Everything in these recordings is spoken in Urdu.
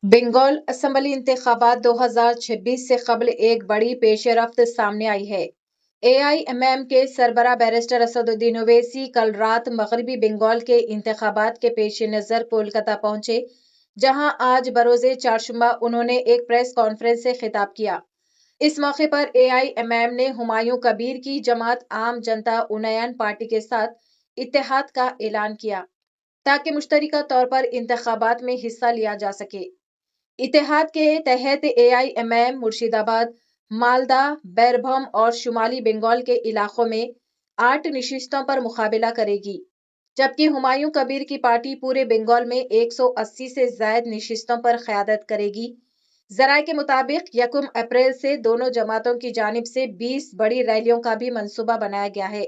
بنگال اسمبلی انتخابات 2026 سے قبل ایک بڑی پیش رفت سامنے آئی ہے۔ AIMM کے سربراہ بیرسٹر اسد الدین اویسی کل رات مغربی بنگال کے انتخابات کے پیش نظر کولکتہ پہنچے، جہاں آج بروز چہارشنبہ انہوں نے ایک پریس کانفرنس سے خطاب کیا۔ اس موقع پر AIMM نے ہمایوں کبیر کی جماعت عام جنتا انیان پارٹی کے ساتھ اتحاد کا اعلان کیا تاکہ مشترکہ طور پر انتخابات میں حصہ لیا جا سکے۔ اتحاد کے تحت AIMM مرشید آباد، مالدہ، بیربھوم اور شمالی بنگال کے علاقوں میں 8 نشستوں پر مقابلہ کرے گی، جبکہ ہمایوں کبیر کی پارٹی پورے بنگال میں 180 سے زائد نشستوں پر قیادت کرے گی۔ ذرائع کے مطابق 1 اپریل سے دونوں جماعتوں کی جانب سے 20 بڑی ریلیوں کا بھی منصوبہ بنایا گیا ہے۔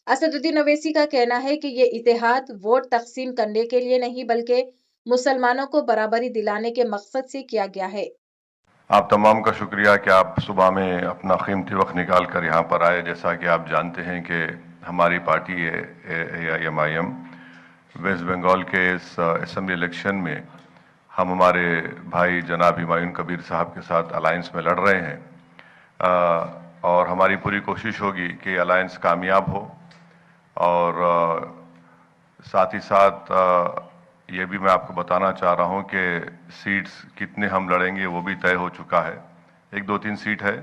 اسد الدین اویسی کا کہنا ہے کہ یہ اتحاد ووٹ تقسیم کرنے کے لیے نہیں بلکہ مسلمانوں کو برابری دلانے کے مقصد سے کیا گیا ہے۔ آپ تمام کا شکریہ کہ آپ صبح میں اپنا قیمتی وقت نکال کر یہاں پر آئے۔ جیسا کہ آپ جانتے ہیں کہ ہماری پارٹی AIMM ویسٹ بنگال کے اس اسمبلی الیکشن میں ہم ہمارے بھائی جناب ہمایوں کبیر صاحب کے ساتھ الائنس میں لڑ رہے ہیں، اور ہماری پوری کوشش ہوگی کہ الائنس کامیاب ہو، اور ساتھ ہی ساتھ یہ بھی میں آپ کو بتانا چاہ رہا ہوں کہ سیٹس کتنے ہم لڑیں گے وہ بھی طے ہو چکا ہے۔ 1-2-3 سیٹ ہے،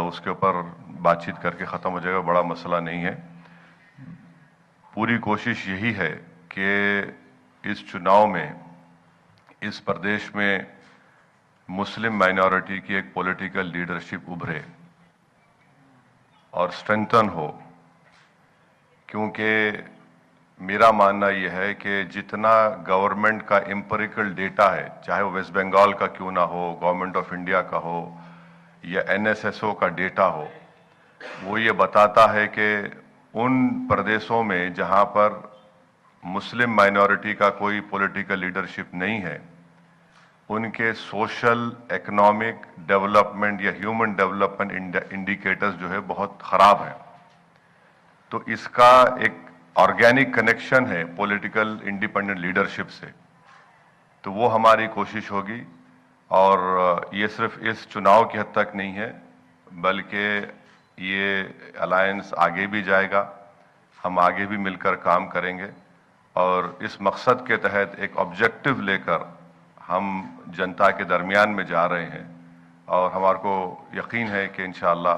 اس کے اوپر بات چیت کر کے ختم ہو جائے گا، بڑا مسئلہ نہیں ہے۔ پوری کوشش یہی ہے کہ اس چناؤ میں اس پردیش میں مسلم مائنورٹی کی ایک پولیٹیکل لیڈرشپ ابھرے اور سٹرنگتن ہو، کیونکہ میرا ماننا یہ ہے کہ جتنا گورنمنٹ کا امپیریکل ڈیٹا ہے، چاہے وہ ویسٹ بنگال کا کیوں نہ ہو، گورنمنٹ آف انڈیا کا ہو یا NSSO کا ڈیٹا ہو، وہ یہ بتاتا ہے کہ ان پردیشوں میں جہاں پر مسلم مائنورٹی کا کوئی پولیٹیکل لیڈرشپ نہیں ہے، ان کے سوشل، اکنامک ڈیولپمنٹ یا ہیومن ڈیولپمنٹ انڈیکیٹرز جو ہے بہت خراب ہیں۔ تو اس کا ایک آرگینک کنیکشن ہے پولیٹیکل انڈیپینڈنٹ لیڈرشپ سے، تو وہ ہماری کوشش ہوگی، اور یہ صرف اس چناؤ کی حد تک نہیں ہے بلکہ یہ الائنس آگے بھی جائے گا، ہم آگے بھی مل کر کام کریں گے، اور اس مقصد کے تحت ایک آبجیکٹو لے کر ہم جنتا کے درمیان میں جا رہے ہیں، اور ہمارے کو یقین ہے کہ انشاءاللہ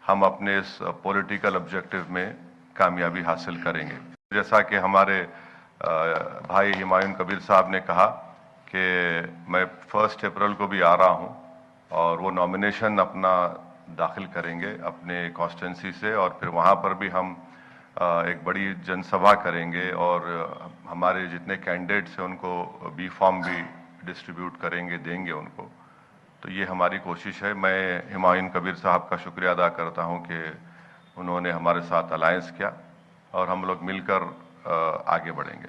ہم اپنے اس پولیٹیکل آبجیکٹو میں کامیابی حاصل کریں گے۔ جیسا کہ ہمارے بھائی ہمایوں کبیر صاحب نے کہا کہ میں 1 اپریل کو بھی آ رہا ہوں، اور وہ نامینیشن اپنا داخل کریں گے اپنے کانسٹیٹوئنسی سے، اور پھر وہاں پر بھی ہم ایک بڑی جن سبھا کریں گے، اور ہمارے جتنے کینڈیڈیٹس ہیں ان کو بی فارم بھی ڈسٹریبیوٹ کریں گے، دیں گے ان کو۔ تو یہ ہماری کوشش ہے۔ میں ہمایوں کبیر صاحب کا شکریہ ادا کرتا ہوں کہ انہوں نے ہمارے ساتھ الائنس کیا، اور ہم لوگ مل کر آگے بڑھیں گے۔